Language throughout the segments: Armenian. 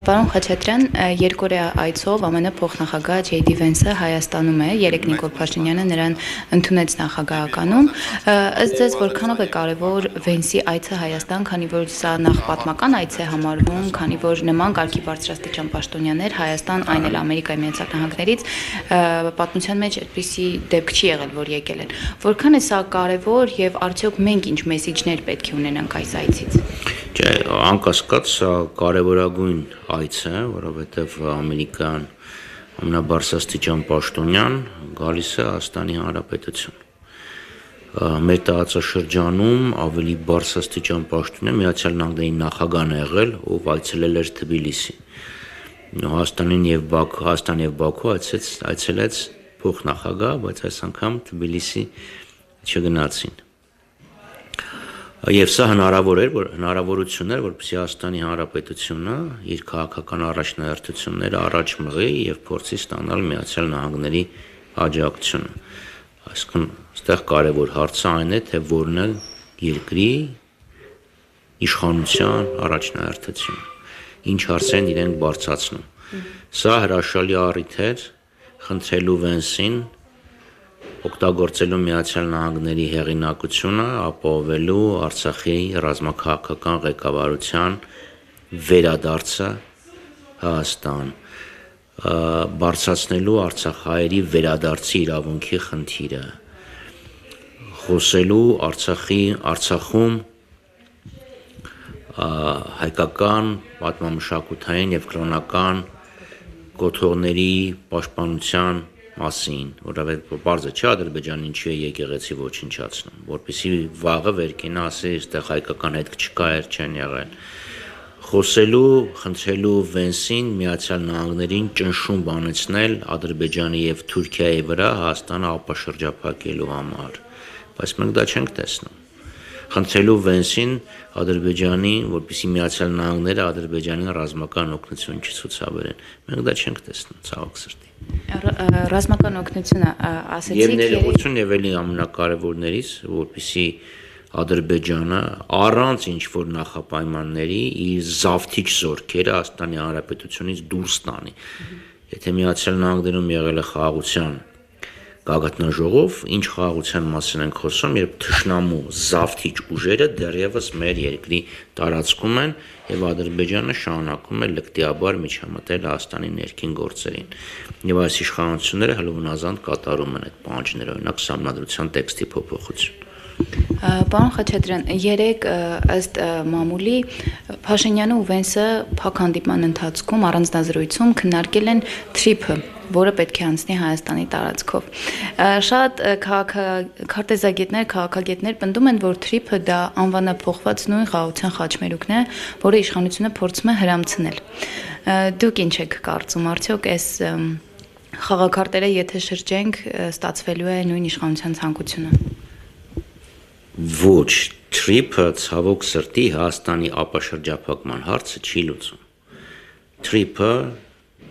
Պարոն Խաչատրյան, երկօրյա այցով ԱՄՆ փոխնախագահ Ջեյ Դի Վենսը Հայաստանում է, երեկ Նիկոլ Փաշինյանը նրան ընդունեց նախագահականում։ Ըստ ձեզ, որքանով է կարևոր Վենսի այցը Հայաստան, քանի որ սա նախ պատմական այց է համարվում, քանի որ նման կարգի բարձրաստիճան պաշտոնյաներ Հայաստան, այն էլ Ամերիկայի Միացյալ Նահանգներից պատմության մեջ այդպիսի դեպք չի եղել, որ եկել են։ Որքան է սա կարևոր եւ արդյոք մենք ինչ մեսիջներ պետք է ունենանք այս այցից։ Անկասկած սա կարևորագույն այց է, որովհետև Ամերիկան ամենաբարձրաստիճան պաշտոնյան գալիս է Հայաստանի Հանրապետություն։ Մեր տարածաշրջանում ավելի բարձրաստիճան պաշտոնյա Միացյալ Նահանգների նախագահն է եղել, ով այցելել էր Թբիլիսի։ Հայաստան եւ Բաքու այցելեց փոխնախագահ, բայց այս անգամ Թբիլիսի չգնացին։ Եվ սա հնարավորություն էր, որպեսզի Հայաստանի Հանրապետությունը իր քաղաքական առաջնահերթությունները առաջ մղի եւ փորձի ստանալ Միացյալ Նահանգների աջակցությունը։ Այսինքն, այստեղ կարևոր հարցը այն է, թե որն է երկրի իշխանության առաջնահերթությունը, ինչ հարցեր են իրենք բարձրացնում։ Սա հրաշալի առիթ էր խնդրելու Վենսին օգտագործելու Միացյալ Նահանգների հեղինակությունը, ապահովելու Արցախի ռազմաքաղաքական ղեկավարության վերադարձը Հայաստան, բարձրացնելու արցախահայերի վերադարձի իրավունքի խնդիրը, խոսելու Արցախում հայկական պատմամշակութային եւ կրոնական կոթողների պաշտպանության մասին, որովհետև բարձր չէ Ադրբեջանը ինչի է եկեղեցի ոչնչացնում, որպեսզի վաղը վերկենա ասի, այստեղ հայկական հետք չկա, չեն եղել։ Խոսելու, խնդրելու Վենսին Միացյալ Նահանգներին ճնշում բանեցնել Ադրբեջանի եւ Թուրքիայի վրա Հայաստանը ապաշրջափակելու համար, բայց մենք դա չենք տեսնում։ Խնդրելու Վենսին Ադրբեջանին, որպեսզի Միացյալ Նահանգները Ադրբեջանին ռազմական օգնություն չցուցաբերեն, մենք դա չենք տեսնում, ցավոք սրտի։ Ռազմական օգնությունը ասեցիք եւ ներողություն եւ էլի ամենակարևորներից, որպեսզի Ադրբեջանը առանց ինչ որ նախապայմանների իր զավթիչ զորքերը Հայաստանի Հանրապետությունից դուրս տանի։ Եթե Միացյալ Նահանգներում եղել է խաղաղության գագաթնաժողով, ինչ խաղաղության մասին ենք խոսում, երբ թշնամու զավթիչ ուժերը դեռևս մեր երկրի տարածքում են եւ Ադրբեջանը շարունակում է լկտիաբար միջամտել Հայաստանի ներքին գործերին։ Եվ այս իշխանությունները հլունազանդ կատարում են այդ պահանջները, օրինակ Սահմանադրության տեքստի փոփոխություն։ Պարոն Խաչատրյան, երեկ ըստ մամուլի Փաշինյանը ու Վենսը փակ հանդիպման ընթացքում առանձնազրույցում քննարկել են թրիփը, որը պետք է անցնի Հայաստանի տարածքով։ Շատ քաղաքագետներ պնդում են, որ թրիփը դա անվանափոխված նույն խաղաղության խաչմերուկն է, որը իշխանությունը փորձում է հրամցնել։ Դուք ինչ եք կարծում, արդյոք այս խաղաքարտերը, եթե շրջենք, ստացվելու է նույն իշխանության ցանկությունը։ Ոչ, թրիփը ցավոք սրտի Հայաստանի ապաշրջափակման հարցը չի լուծում։ Թրիփը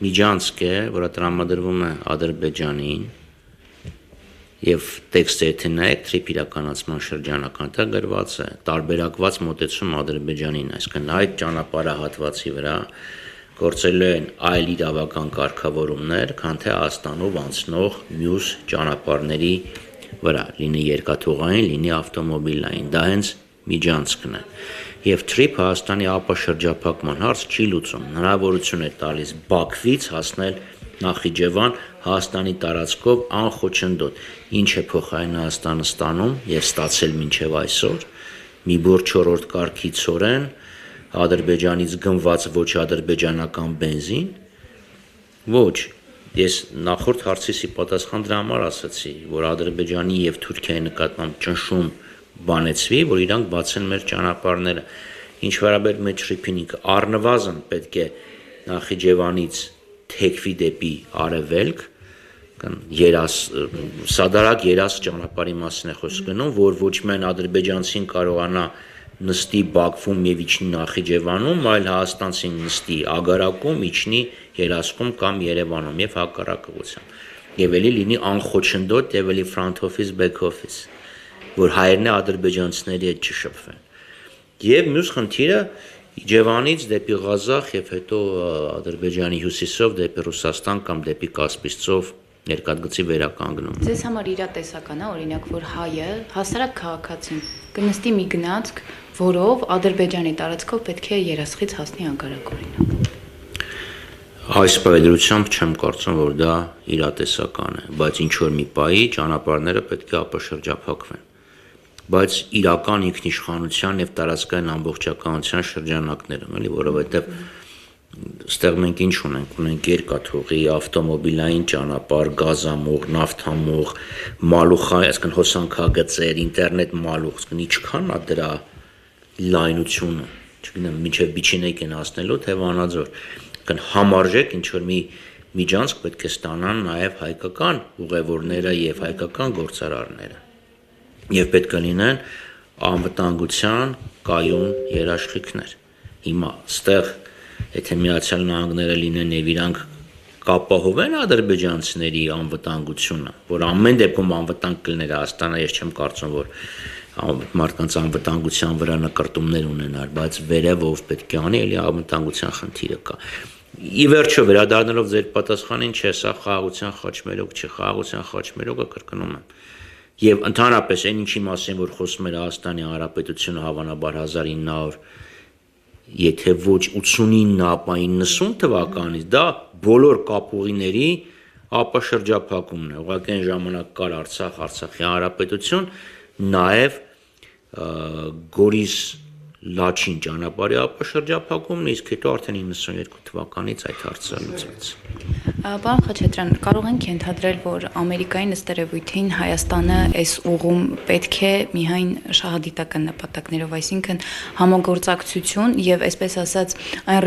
միջանցք է, որը տրամադրվում է Ադրբեջանին եւ տեքստը եթե նայեք թրիփ իրականացման շրջանակն դա գրված է տարբերակված մոտեցում Ադրբեջանին, այսինքն այդ ճանապարհահատվածի վրա գործելու են այլ իրավական կարգավորումներ, քան թե Հայաստանով անցնող մյուս ճանապարհների վրա, լինի երկաթուղային, լինի ավտոմոբիլային, դա հենց միջանցքն է։ Եվ թրիփը Հայաստանի ապաշրջափակման հարց չի լուծում, հնարավորություն է տալիս Բաքվից հասնել Նախիջևան Հայաստանի տարածքով անխոչնդոտ, ինչ է փոխային Հայաստանը ստանում եւ ստացել մինչեւ այսօր, մի բոր 4-րդ կարգի ցորեն, Ադրբեջանից գնված ոչ ադրբեջանական բենզին, ոչ։ Ես նախորդ հարցիս պատասխան դրա համար ասացի, որ Ադրբեջանի եւ Թուրքիայի նկատմամբ ճնշում բանեցվի, որ իրանք բացեն մեր ճանապարհները։ Ինչ վերաբերում է թրիփին, առնվազն պետք է Նախիջևանից թեքվի դեպի արևելք, սադարակ երաս ճանապարհի մասին է խոսք գնում, որ ոչ միայն ադրբեջանցին կարողանա նստի Բաքվում եւ իջնի Նախիջևանում, այլ հայաստանցին նստի Ագարակում, իջնի Երասկում կամ Երևանում եւ հակառակ ուղղությամբ։ Եվ էլի լինի անխոչնդոտ եւ էլի front office back office, որ հայերն ադրբեջանցիների հետ չշփվեն։ Եվ մյուս խնդիրը Իջևանից դեպի Ղազախ եւ հետո Ադրբեջանի հյուսիսով դեպի Ռուսաստան կամ դեպի Կասպից ծով երկաթգծի վերականգնում։ Ձեզ համար իրատեսական է, օրինակ, որ հայը հասարակ քաղաքացին կնստի մի գնացք, որով Ադրբեջանի տարածքով պետք է երասխից հասնի Անկարակ, օրինակ։ Այս պայմանությամբ չեմ կարծում, որ դա իրատեսական է, բայց ինչ որ մի պահի ճանապարհները պետք է ապաշրջափակվեն։ Բայց իրական ինքնիշխանության եւ տարածքային ամբողջականության շրջանակներում, էլի, որովհետեւ ստեղ մենք ինչ ունենք երկաթուղի, ավտոմոբիլային ճանապարհ, գազամուղ, նավթամուղ, մալուխային, այսինքն հոսանքագծեր, ինտերնետ մալուխ, այսինքն ինչքան է դրա լայնությունը, չգիտեմ, մինչեւ Բիչինեկ են հասնելու, թե Վանաձոր, այսինքն համարժեք ինչ որ մի միջանցք պետք է ստանան նաեւ հայկական ուղևորները եւ հայկական գործարարները։ Եվ պետք է լինեն անվտանգության կայուն երաշխիքներ։ Հիմա ստեղ եթե Միացյալ Նահանգները լինեն եւ իրանք կապահովեն ադրբեջանցիների անվտանգությունը, որ ամեն դեպքում անվտանգ կլիներ Հայաստանը, ես չեմ կարծում, որ մարդկանց անվտանգության վրա նկարտումներ ունենար, բայց վերևով պետք է անի, էլի անվտանգության խնդիրը կա։ Ի վերջո վերադառնալով ձեր պատասխանին, չէ, սա խաղաղության խաչմերուկ չէ, խաղաղության խաչմերուկը կրկնում եմ։ Եվ ընդհանրապես այն ինչի մասին որ խոսում էր Հայաստանի Հանրապետությունը հավանաբար 1900 եթե ոչ 89 ապա 90 թվականից դա բոլոր կապուղիների ապաշրջափակումն է։ Ուղղակի այն ժամանակ կար Արցախ, Արցախի Հանրապետություն, նաև Գորիս Լաչին ճանապարհի ապաշրջափակումն, իսկ հետո արդեն 92 թվականից այդ հարցը լուծվեց։ Պարոն Խաչատրյան, կարող ենք ենթադրել, որ Ամերիկայի ըստ Հայաստանը այս ուղում պետք է միայն շահադիտական նպատակներով, այսինքն համագործակցություն եւ այսպես ասած այն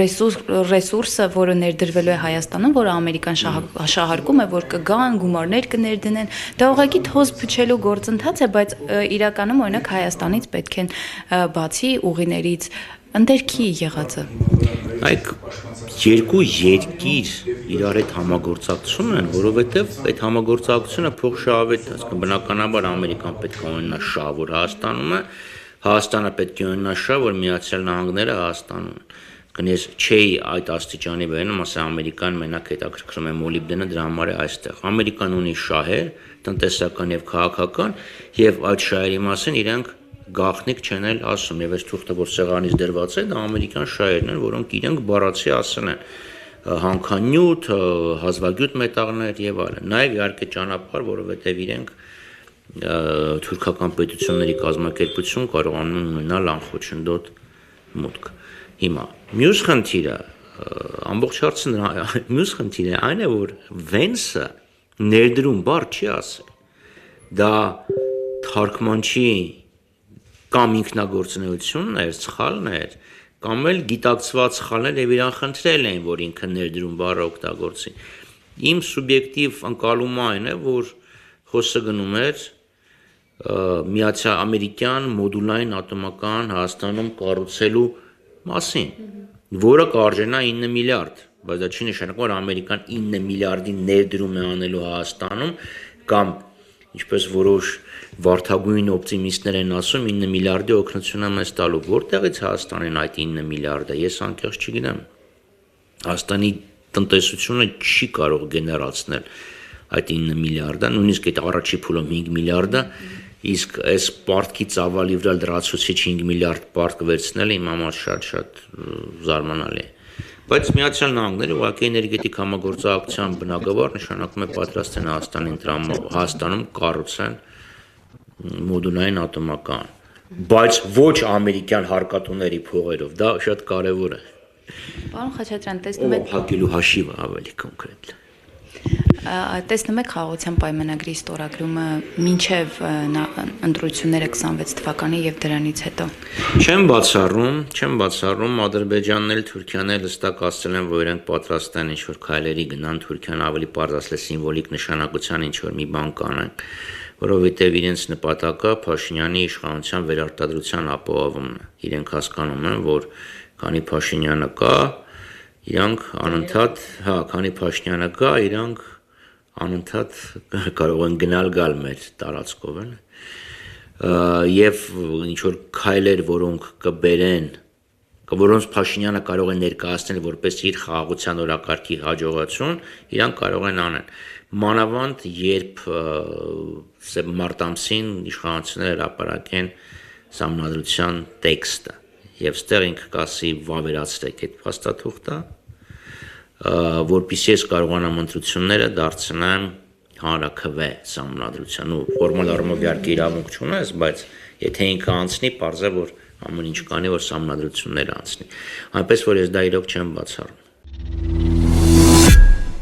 ռեսուրսը, որը ներդրվելու է Հայաստանում, որը Ամերիկան շահարկում է, որ կգան, գումարներ կներդնեն, դա ուղղակի թոզ փչելու գործընթաց է, բայց իրականում օրինակ Հայաստանից պետք են բացի ուղիներից ընդերքի եղածը։ Այք երկու երկիր իրար հետ համագործակցություն են, որովհետև այդ համագործակցությունը փոխշահավետ է, այսինքն բնականաբար Ամերիկան պետք է ունենա շահ, որ Հայաստանում է, Հայաստանը պետք է ունենա շահ, որ Միացյալ Նահանգները Հայաստանում են։ Այսինքն ես չէի այդ աստիճանի վերնում, ասա Ամերիկան մենակ հետաքրքրում է մոլիբդենը, դրա համար է այստեղ։ Ամերիկան ունի շահեր, տնտեսական եւ քաղաքական, եւ այդ շահերի մասին իրենք գաղտնիք չեն էլ ասում, եւ այս թուղթը որ սեղանից դրված է, դա ամերիկյան շահերն են, որոնք իրենք բառացի ասել են, հանքանյութ, հազվագյուտ մետաղներ եւ այլն։ Նաեւ իհարկե ճանապարհ, որովհետեւ իրենք թուրքական պետությունների կազմակերպություն կարողանում են ունենալ անխոչնդոտ մուտք։ Հիմա մյուս խնդիրը, ամբողջ հարցը մյուս խնդիրը այն է, որ Վենսը ներդրում բառ չի ասել։ Դա թարգմանչի կամ ինքնագործունեությունն էր, սխալն էր, կամ էլ գիտակցված սխալներ եւ իրան խնդրել էին, որ ինքը ներդրում բառը օգտագործի։ Իմ սուբյեկտիվ ընկալումը այն է, որ խոսքը գնում էր միացյալ ամերիկյան մոդուլային ատոմական Հայաստանում կառուցելու մասին, որը կարժենա 9 միլիարդ, բայց դա չի նշանակում, որ Ամերիկան 9 միլիարդի ներդրում է անելու Հայաստանում կամ ինչպես որոշ վարդագույն օպտիմիստներ են ասում 9 միլիարդի օգնություն է մեզ տալու, որտեղից Հայաստանին այդ 9 միլիարդը, ես անկեղծ չգիտեմ։ Հայաստանի տնտեսությունը չի կարող գեներացնել այդ 9 միլիարդը, նույնիսկ այդ առաջի փուլում 5 միլիարդը, իսկ այս պարտքի ծավալի վրա դրացուցիչ 5 միլիարդ պարտք վերցնելը իմ համար շատ զարմանալի է։ Բայց Միացյալ Նահանգները ուղղակի էներգետիկ համագործակցության բնագավառ նշանակում է պատրաստ են Հայաստանում կառուցեն մոդուլային ատոմական, բայց ոչ ամերիկյան հարկատուների փողերով, դա շատ կարևոր է։ Պարոն Խաչատրյան, տեսնում եք հակելու հաշիվը ավելի կոնկրետ։ Տեսնում եք խաղաղության պայմանագրի ստորագրումը մինչև ընտրությունները 26 թվականի եւ դրանից հետո։ Չեմ բացառում, Ադրբեջանն էլ Թուրքիան էլ հստակ ասել են, որ իրենք պատրաստ են ինչ-որ քայլերի գնան, Թուրքիան ավելի պարզ ասել է սիմվոլիկ նշանակության ինչ-որ մի բան կանեն, որովհետեւ իրենց նպատակը Փաշինյանի իշխանության վերարտադրության ապահովումն է։ Իրենք հասկանում են, որ քանի Փաշինյանը կա, իրանք անընդհատ, քանի Փաշինյանը կա, իրանք անընդհատ կարող են գնալ-գալ մեր տարածքով են եւ ինչ որ քայլեր, որոնք կբերեն որոնց Փաշինյանը կարող է ներկայացնել որպես իր խաղաղության օրակարգի հաջողություն, իրանք կարող են անեն։ Մանավանդ երբ մարտ ամսին իշխանությունները հրապարակեն Սահմանադրության տեքստը եւ ստեղ ինքը կասի վավերացրեք այդ փաստաթուղթը, որպեսզի ես կարողանամ ընտրությունները դարձնեմ հանրաքվե Սահմանադրության ու ֆորմալ առումով իհարկե իրավունք չունես, բայց եթե ինքը անցնի, պարզ է որ ամեն ինչ կանի որ Սահմանադրությունները անցնի։ Այնպես որ ես դա իրոք չեմ բացառում։